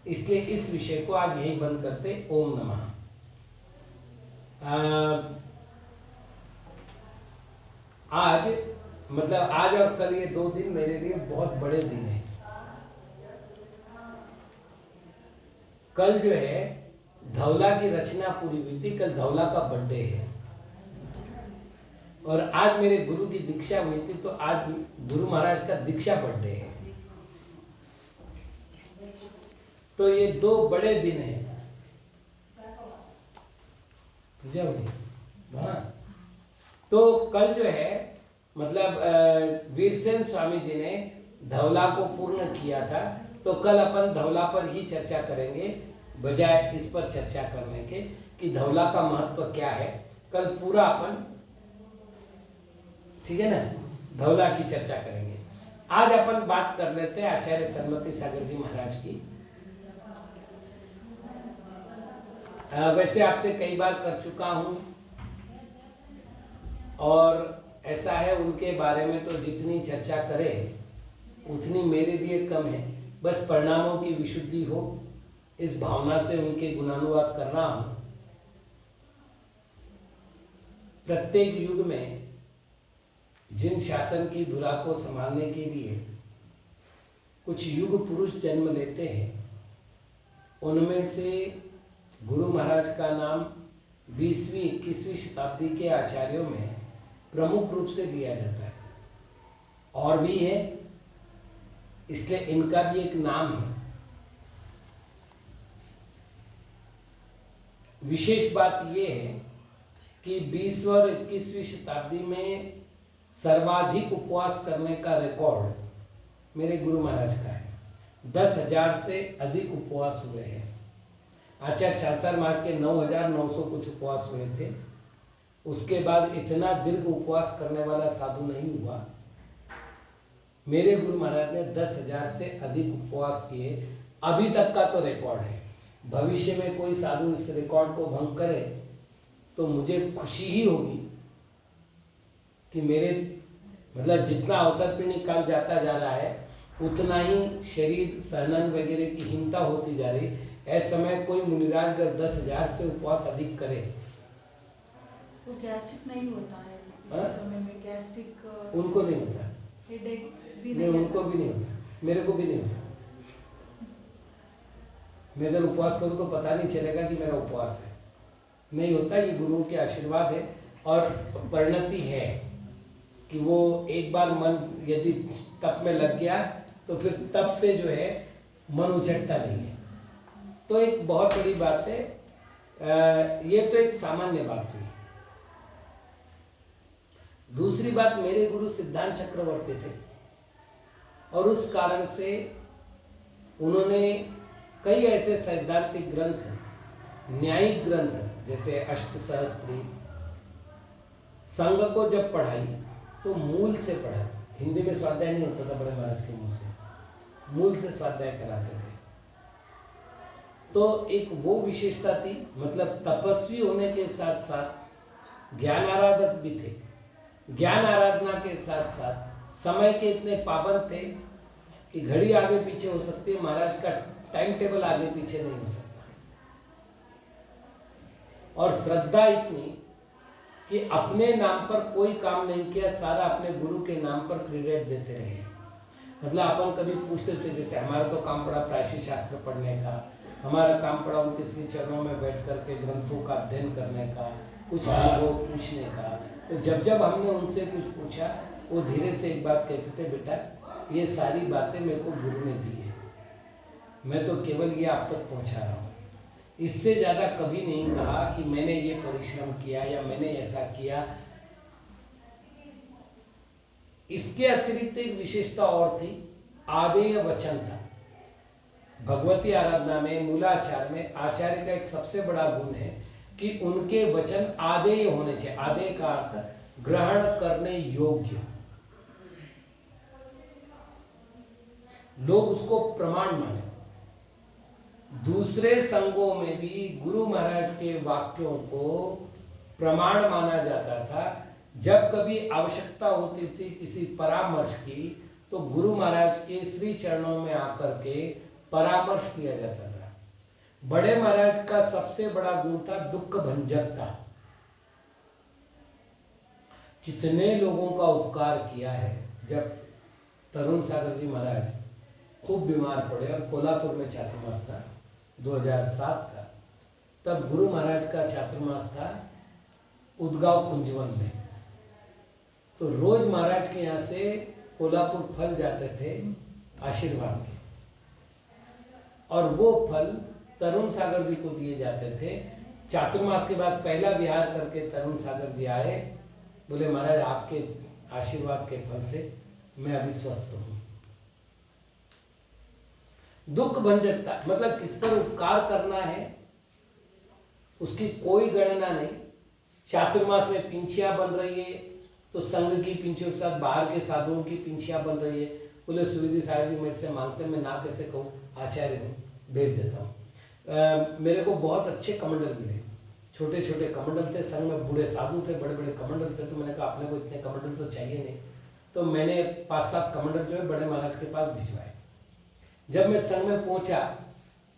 इसलिए इस विषय को आज यही बंद करते। ओम नमः। आज मतलब आज और कल ये 2 दिन मेरे लिए बहुत बड़े दिन हैं। कल जो है धौला की रचना पूरी हुई थी। कल धौला का बर्थडे है और आज मेरे गुरु की दीक्षा हुई थी, तो आज गुरु महाराज का दीक्षा बर्थडे है। तो ये 2 बड़े दिन हैं। पूजा हुई। हाँ, तो कल जो है मतलब वीरसेन स्वामी जी ने धौला को पूर्ण किया था, तो कल अपन धौला पर ही चर्चा करेंगे बजाय इस पर चर्चा करने के कि धौला का महत्व क्या है। कल पूरा अपन, ठीक है ना, धौला की चर्चा करेंगे। आज अपन बात कर लेते हैं आचार्य सन्मति सागर जी महाराज की। वैसे आपसे कई बार कर चुका हूं और ऐसा है उनके बारे में तो जितनी चर्चा करें उतनी मेरे लिए कम है। बस परिणामों की विशुद्धि हो इस भावना से उनके गुणानुवाद कर रहा हूं। प्रत्येक युग में जिन शासन की धुरा को संभालने के लिए कुछ युग पुरुष जन्म लेते हैं, उनमें से गुरु महाराज का नाम 20वीं 21वीं शताब्दी के आचार्यों में प्रमुख रूप से लिया जाता है। और भी है, इसलिए इनका भी एक नाम है। विशेष बात यह है कि 20 और 21वीं शताब्दी में सर्वाधिक उपवास करने का रिकॉर्ड मेरे गुरु महाराज का है। 10,000 से अधिक उपवास हुए हैं। आचार्य शास्त्र महाराज के 9,900 कुछ उपवास हुए थे। उसके बाद इतना दीर्घ उपवास करने वाला साधु नहीं हुआ। मेरे गुरु महाराज ने 10,000 से अधिक उपवास किए। अभी तक का तो रिकॉर्ड है। भविष्य में कोई साधु इस रिकॉर्ड को भंग करे तो मुझे खुशी ही होगी कि मेरे मतलब जितना अवसर पे निकाल जाता जा रहा है उतना ही शरीर सहनन वगैरह की हीनता होती जा रही। ऐसे समय कोई मुनिराज अगर 10,000 से उपवास अधिक करे वो गैस्ट्रिक नहीं होता है इस समय में। गैस्ट्रिक उनको नहीं होता, हेडेक भी नहीं उनको भी नहीं होता, मेरे को भी नहीं होता। मैं अगर उपवास करूँ तो पता नहीं चलेगा कि मेरा उपवास है, नहीं होता। ये गुरुओं के आशीर्वाद है और परिणति है कि वो एक बार मन यदि तप में लग गया तो फिर तप से जो है मन उछटता नहीं है। तो एक बहुत बड़ी बात है। ये तो एक सामान्य बात हुई। दूसरी बात, मेरे गुरु सिद्धांत चक्रवर्ती थे और उस कारण से उन्होंने कई ऐसे सैद्धांतिक ग्रंथ, न्यायिक ग्रंथ जैसे अष्टसहस्त्री, संघ को जब पढ़ाई तो मूल से पढ़ा। हिंदी में स्वाध्याय नहीं होता था बड़े महाराज के मुंह से, मूल से स्वाध्याय कराते थे। तो एक वो विशेषता थी, मतलब तपस्वी होने के साथ साथ ज्ञान आराधक भी थे। ज्ञान आराधना के साथ साथ समय के इतने पाबंद थे कि घड़ी आगे पीछे हो सकती है, महाराज का टाइम टेबल आगे पीछे नहीं हो सकता। और श्रद्धा इतनी कि अपने नाम पर कोई काम नहीं किया, सारा अपने गुरु के नाम पर क्रेडिट देते रहे। मतलब अपन कभी पूछते थे, जैसे हमारा तो काम पड़ा प्रायश्चित शास्त्र पढ़ने का, हमारा काम पड़ा उनके श्री चरणों में बैठ करके ग्रंथों का अध्ययन करने का, कुछ अनुभव पूछने का। तो जब जब हमने उनसे कुछ पूछा, वो धीरे से एक बात कहते थे, बेटा ये सारी बातें मेरे को गुरु ने दी है, मैं तो केवल ये आप तक पहुँचा रहा हूँ। इससे ज़्यादा कभी नहीं कहा कि मैंने ये परिश्रम किया या मैंने ऐसा किया। इसके अतिरिक्त एक विशेषता और थी, आदेय वचन था। भगवती आराधना में, मूलाचार में आचार्य का एक सबसे बड़ा गुण है कि उनके वचन आदेय होने चाहिए। आदेय का अर्थ ग्रहण करने योग्य, लोग उसको प्रमाण माने। दूसरे संघों में भी गुरु महाराज के वाक्यों को प्रमाण माना जाता था। जब कभी आवश्यकता होती थी किसी परामर्श की, तो गुरु महाराज के श्री चरणों में आकर के परामर्श किया जाता था। बड़े महाराज का सबसे बड़ा गुण था दुख भंजकता। कितने लोगों का उपकार किया है। जब तरुण सागर जी महाराज खूब बीमार पड़े और कोल्हापुर में चातुर्मास था 2007 का, तब गुरु महाराज का चातुर्मास था उदगांव कुंजवन में। तो रोज महाराज के यहाँ से कोल्हापुर फल जाते थे आशीर्वाद के, और वो फल तरुण सागर जी को दिए जाते थे। चातुर्मास के बाद पहला विहार करके तरुण सागर जी आए, बोले महाराज आपके आशीर्वाद के फल से मैं अभी स्वस्थ हूँ। दुख भंजकता मतलब किस पर उपकार करना है उसकी कोई गणना नहीं। चातुर्मास में पिंचियाँ बन रही है तो संघ की पिंचियों के साथ बाहर के साधुओं की पिंचियाँ बन रही है। बोले सुविधि सागर जी मेरे से मांगते, मैं ना कैसे कहूँ, आचार्य हूँ, भेज देता हूँ। मेरे को बहुत अच्छे कमंडल मिले, छोटे छोटे कमंडल थे, संघ में बूढ़े साधु थे, बड़े बड़े कमंडल थे। तो मैंने कहा अपने को इतने कमंडल तो चाहिए नहीं, तो मैंने 5-7 कमंडल जो है बड़े महाराज के पास भिजवाए। जब मैं संघ में पहुंचा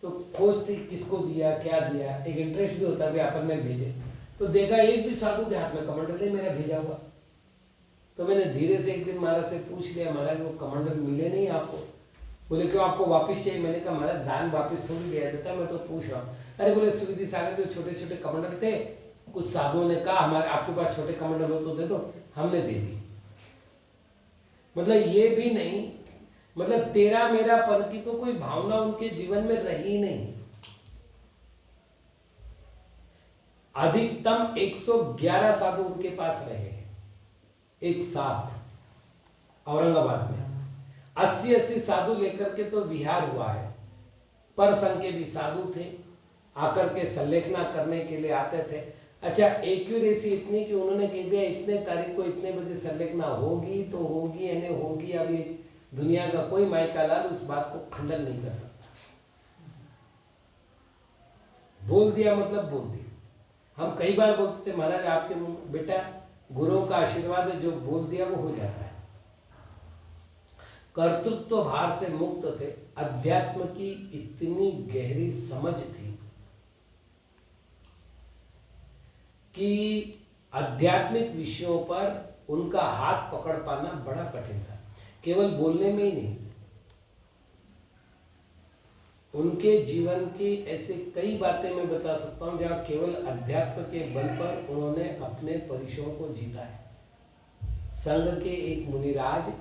तो खोज थी किसको दिया क्या दिया, एक इंटरेस्ट भी होता है कि अपन में भेजे। तो देखा एक भी साधु के हाथ में कमंडल नहीं मेरा भेजा हुआ। तो मैंने धीरे से एक दिन महाराज से पूछ लिया, महाराज वो कमंडल मिले नहीं आपको? बोले क्यों आपको वापस चाहिए? मैंने कहा महाराज दान वापस थोड़ी दिया जाता, मैं तो पूछ रहा हूँ। अरे बोले सुविधि सागर जो छोटे छोटे कमंडल थे, कुछ साधुओं ने कहा हमारे आपके पास छोटे कमंडल हो तो दे दो, हमने दे दी। मतलब ये भी नहीं, मतलब तेरा मेरा पन की तो कोई भावना उनके जीवन में रही नहीं। अधिकतम 111 साधु उनके पास रहे एक साथ औरंगाबाद में। 80-80 साधु लेकर के तो विहार हुआ है। पर संघ के भी साधु थे, आकर के संलेखना करने के लिए आते थे। अच्छा एक्यूरेसी इतनी कि उन्होंने कह दिया इतने तारीख को इतने बजे संलेखना होगी तो होगी या नहीं होगी। अब ये दुनिया का कोई माइका लाल उस बात को खंडन नहीं कर सकता। बोल दिया मतलब बोल दिया। हम कई बार बोलते थे महाराज आपके बेटा गुरुओं का आशीर्वाद है, जो बोल दिया वो हो जाता है। कर्तृत्व भार से मुक्त थे। अध्यात्म की इतनी गहरी समझ थी कि आध्यात्मिक विषयों पर उनका हाथ पकड़ पाना बड़ा कठिन था। केवल बोलने में ही नहीं, उनके जीवन की ऐसे कई बातें मैं बता सकता हूं जहां केवल अध्यात्म के बल पर उन्होंने अपने परिसरों को जीता है। संघ के एक मुनिराज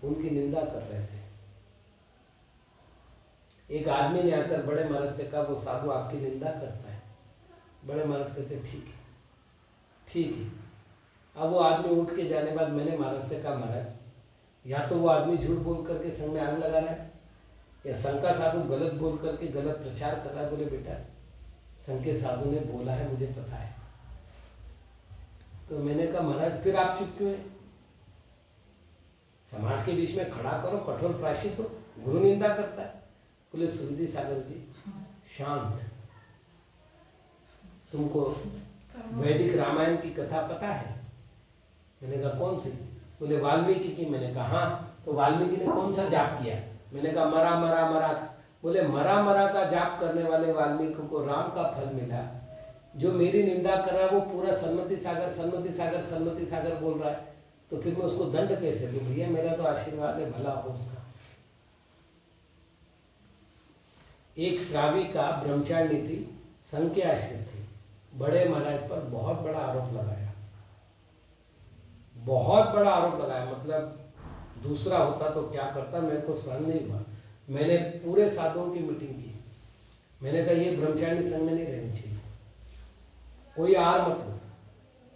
उनकी निंदा कर रहे थे। एक आदमी ने आकर बड़े महाराज से कहा वो साधु आपकी निंदा करता है। बड़े महाराज कहते ठीक है ठीक है। अब वो आदमी उठ के जाने बाद मैंने महाराज से कहा महाराज या तो वो आदमी झूठ बोल करके संघ में आग लगा रहा है या संघ का साधु गलत बोल करके गलत प्रचार कर रहा है। बोले बेटा संघ के साधु ने बोला है मुझे पता है। तो मैंने कहा महाराज फिर आप चुप क्यों हैं? समाज के बीच में खड़ा करो, कठोर प्रायश्चित दो। गुरु निंदा करता है। बोले सुविधि सागर जी शांत, तुमको वैदिक रामायण की कथा पता है? मैंने कहा कौन सी? बोले वाल्मीकि की। मैंने कहा हाँ, तो वाल्मीकि ने कौन सा जाप किया? मैंने कहा मरा मरा मरा। बोले मरा मरा का जाप करने वाले वाल्मीकि को राम का फल मिला। जो मेरी निंदा कर रहा है वो पूरा सन्मति सागर सन्मति सागर सन्मति सागर बोल रहा है, तो फिर मैं उसको दंड कैसे दूं? भैया मेरा तो आशीर्वाद है, भला हो उसका। एक श्राविका ब्रह्मचारिणी थी, संघ के आश्रित थी। बड़े महाराज पर बहुत बड़ा आरोप लगाया, बहुत बड़ा आरोप लगाया। मतलब दूसरा होता तो क्या करता, मेरे को सहन नहीं हुआ। मैंने पूरे साधुओं की मीटिंग की। मैंने कहा ये ब्रह्मचारिणी संघ में नहीं रहनी चाहिए। कोई आर मत लो,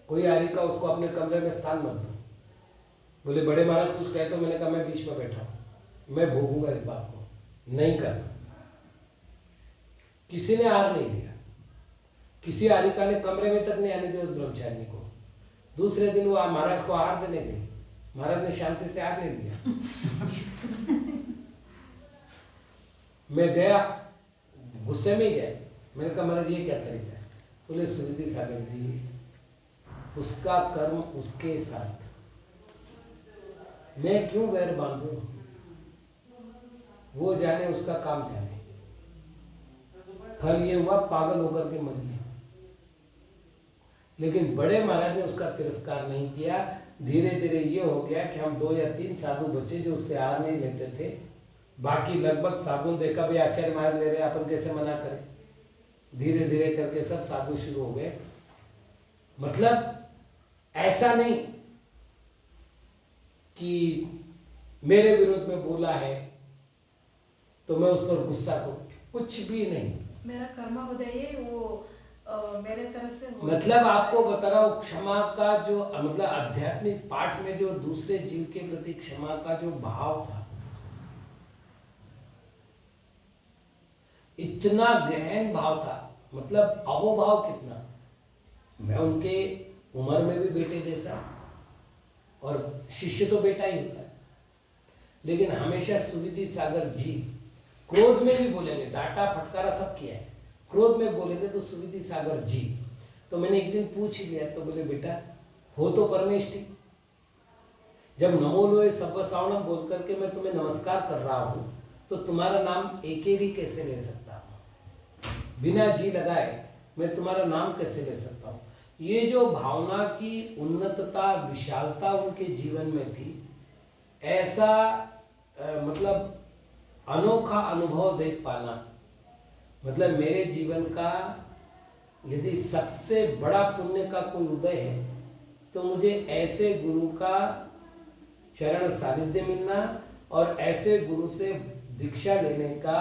कोई आरी का उसको अपने कमरे में स्थान मत दो। बोले बड़े महाराज कुछ कहे तो मैंने कहा मैं बीच में बैठा हूँ, मैं भोगूंगा इस बात को, नहीं करना। किसी ने आर नहीं दिया, किसी आरिका ने कमरे में तक नहीं आने दिया उस ब्रह्मचारिणी को। दूसरे दिन वो महाराज को आहार देने गई, महाराज ने शांति से आहार नहीं दिया। मैं गया, गुस्से में ही गया। मैंने कहा महाराज ये क्या तरीका है? बोले सुविधि सागर जी उसका कर्म उसके साथ, मैं क्यों वैर बांधूं? वो जाने, उसका काम जाने। फल ये हुआ पागल होकर के मर गया। लेकिन बड़े महाराज ने उसका तिरस्कार नहीं किया। धीरे धीरे ये हो गया कि हम 2 या 3 साधु बचे जो उससे आहार नहीं लेते थे। बाकी लगभग साधु देखा भाई आचार्य महाराज ले रहे, अपन कैसे मना करें। धीरे धीरे करके सब साधु शुरू हो गए। मतलब ऐसा नहीं कि मेरे विरोध में बोला है तो मैं उस पर गुस्सा करूं, कुछ भी नहीं। मेरा कर्मोदय है वो मेरे तरफ से हो। मतलब आपको बता रहा हूँ, क्षमा का जो मतलब आध्यात्मिक पाठ में जो दूसरे जीव के प्रति क्षमा का जो भाव था, इतना गहन भाव था। मतलब अहोभाव कितना। मैं उनके उम्र में भी बेटे जैसा, और शिष्य तो बेटा ही होता है। लेकिन हमेशा सुविधि सागर जी क्रोध में भी बोलेंगे, डांटा फटकारा सब किया है, क्रोध में बोलेंगे तो सुविधि सागर जी। तो मैंने एक दिन पूछ ही लिया, तो बोले बेटा हो तो परमेष्टि। जब नमो लोए सब्ब सावणम बोल करके मैं तुम्हें नमस्कार कर रहा हूं, तो तुम्हारा नाम एकेरी कैसे ले सकता हूं? बिना जी लगाए मैं तुम्हारा नाम कैसे ले सकता हूं? ये जो भावना की उन्नतता, विशालता उनके जीवन में थी, ऐसा मतलब अनोखा अनुभव देख पाना, मतलब मेरे जीवन का यदि सबसे बड़ा पुण्य का कोई उदय है तो मुझे ऐसे गुरु का चरण सानिध्य मिलना और ऐसे गुरु से दीक्षा लेने का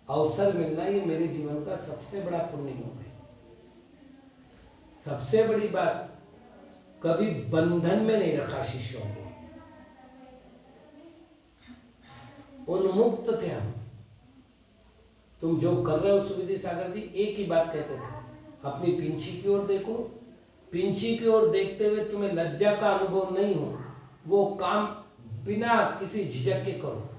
अवसर मिलना, ये मेरे जीवन का सबसे बड़ा पुण्य योग है। सबसे बड़ी बात, कभी बंधन में नहीं रखा शिष्यों को, उन्मुक्त थे हम। तुम जो कर रहे हो सुविधि सागर जी, एक ही बात कहते थे, अपनी पिंची की ओर देखो, पिंची की ओर देखते हुए तुम्हें लज्जा का अनुभव नहीं हो, वो काम बिना किसी झिझक के करो।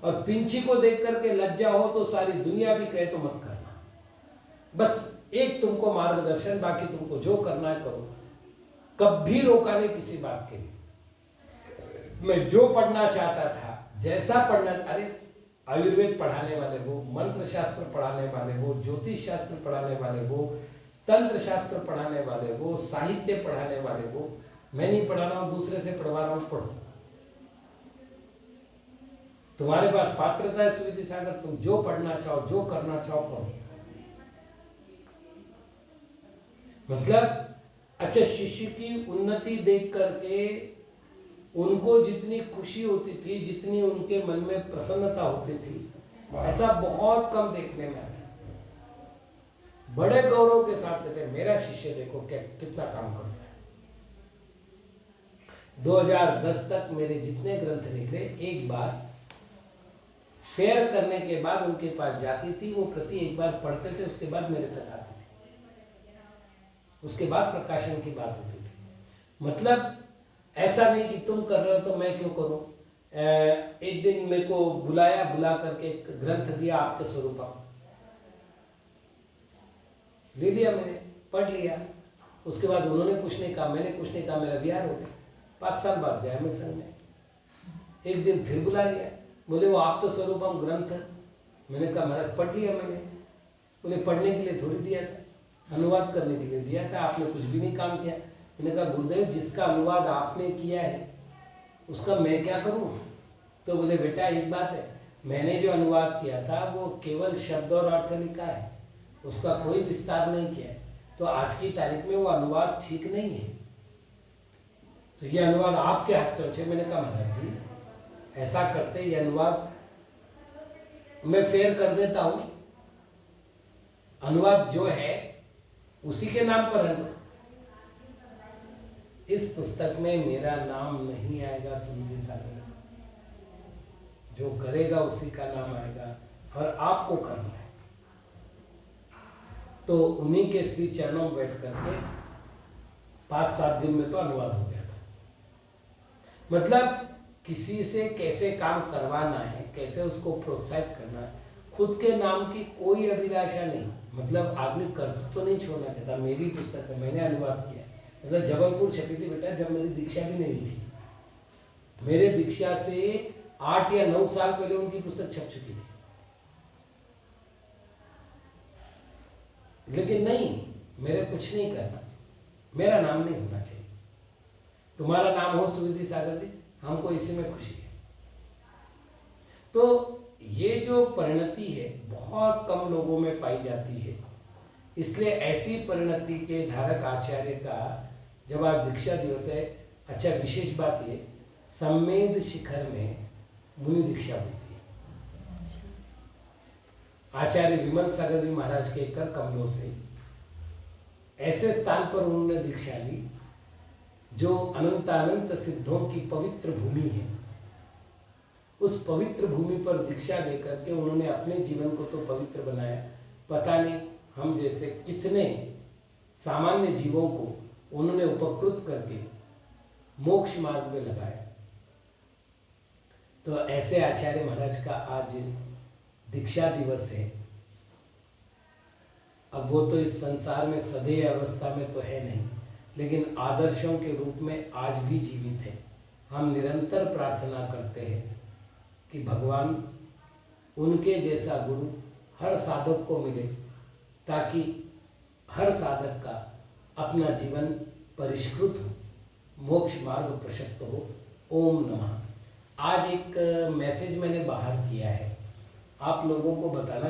और पिंची को देख करके लज्जा हो तो सारी दुनिया भी कहे तो मत करना। बस एक तुमको मार्गदर्शन, बाकी तुमको जो करना है करो। कभी रोका नहीं किसी बात के लिए। मैं जो पढ़ना चाहता था, जैसा पढ़ना, अरे आयुर्वेद पढ़ाने वाले वो, मंत्र शास्त्र पढ़ाने वाले वो, ज्योतिष शास्त्र पढ़ाने वाले वो, तंत्र शास्त्र पढ़ाने वाले वो, साहित्य पढ़ाने वाले वो, मैं नहीं पढ़ा रहा हूँ, दूसरे से पढ़वा रहा हूँ, पढ़ो। तुम्हारे पास पात्रता है सुविधि सागर, तुम जो पढ़ना चाहो, जो करना चाहो करो। मतलब अच्छा, शिष्य की उन्नति देख करके उनको जितनी खुशी होती थी, जितनी उनके मन में प्रसन्नता होती थी, ऐसा बहुत कम देखने में आता। बड़े गौरव के साथ कहते हैं मेरा शिष्य देखो क्या कितना काम करता है। 2010 तक मेरे जितने ग्रंथ निकले, एक बार फेयर करने के बाद उनके पास जाती थी, वो प्रति एक बार पढ़ते थे, उसके बाद मेरे तक आती थी, उसके बाद प्रकाशन की बात होती थी। मतलब ऐसा नहीं कि तुम कर रहे हो तो मैं क्यों करूं। एक दिन मेरे को बुलाया, बुला करके एक ग्रंथ दिया आप्त स्वरूपम, ले लिया मैंने, पढ़ लिया। उसके बाद उन्होंने कुछ नहीं कहा, मैंने कुछ नहीं कहा, मेरा विहार हो गया। 5 साल बाद गया मैं संघ में, एक दिन फिर बुला लिया, बोले वो आप्त स्वरूपम ग्रंथ। मैंने कहा महाराज पढ़ लिया मैंने। बोले पढ़ने के लिए थोड़ी दिया था, अनुवाद करने के लिए दिया था, आपने कुछ भी नहीं काम किया। मैंने कहा गुरुदेव जिसका अनुवाद आपने किया है उसका मैं क्या करूं। तो बोले बेटा एक बात है, मैंने जो अनुवाद किया था वो केवल शब्द और अर्थ लिखा है, उसका कोई विस्तार नहीं किया है, तो आज की तारीख में वो अनुवाद ठीक नहीं है, तो ये अनुवाद आपके हाथ से हो। मैंने कहा महाराज जी ऐसा करते, ये अनुवाद मैं फेयर कर देता हूं, अनुवाद जो है उसी के नाम पर है। इस पुस्तक में मेरा नाम नहीं आएगा सुविधि सागर, जो करेगा उसी का नाम आएगा, और आपको करना है। तो उन्हीं के श्री चरणों में बैठ करके 5-7 दिन में तो अनुवाद हो गया था। मतलब किसी से कैसे काम करवाना है, कैसे उसको प्रोत्साहित करना है, खुद के नाम की कोई अभिलाषा नहीं। मतलब आदमी कर्तव्य तो नहीं छोड़ना चाहता। मेरी पुस्तक है, मैंने अनुवाद किया, मतलब जबलपुर छपी थी बेटा जब मेरी दीक्षा भी नहीं हुई थी। मेरे दीक्षा से 8 या 9 साल पहले उनकी पुस्तक छप चुकी थी। लेकिन नहीं, मेरे कुछ नहीं करना, मेरा नाम नहीं होना चाहिए। तुम्हारा नाम हो सुविधि सागर जी, हमको इसी में खुशी है। तो ये जो परिणति है बहुत कम लोगों में पाई जाती है, इसलिए ऐसी परिणति के धारक आचार्य का जब आज दीक्षा दिवस है, अच्छा विशेष बात ये, सम्मेद शिखर में मुनि दीक्षा हुई थी। आचार्य विमल सागर जी महाराज के कर कमलों से ऐसे स्थान पर उन्होंने दीक्षा ली जो अनंत सिद्धों की पवित्र भूमि है। उस पवित्र भूमि पर दीक्षा लेकर के उन्होंने अपने जीवन को तो पवित्र बनाया, पता नहीं हम जैसे कितने सामान्य जीवों को उन्होंने उपकृत करके मोक्ष मार्ग में लगाया। तो ऐसे आचार्य महाराज का आज दीक्षा दिवस है। अब वो तो इस संसार में सदैव अवस्था में तो है नहीं, लेकिन आदर्शों के रूप में आज भी जीवित है। हम निरंतर प्रार्थना करते हैं कि भगवान उनके जैसा गुरु हर साधक को मिले, ताकि हर साधक का अपना जीवन परिष्कृत हो, मोक्ष मार्ग प्रशस्त हो। ओम नमः। आज एक मैसेज मैंने बाहर किया है, आप लोगों को बताना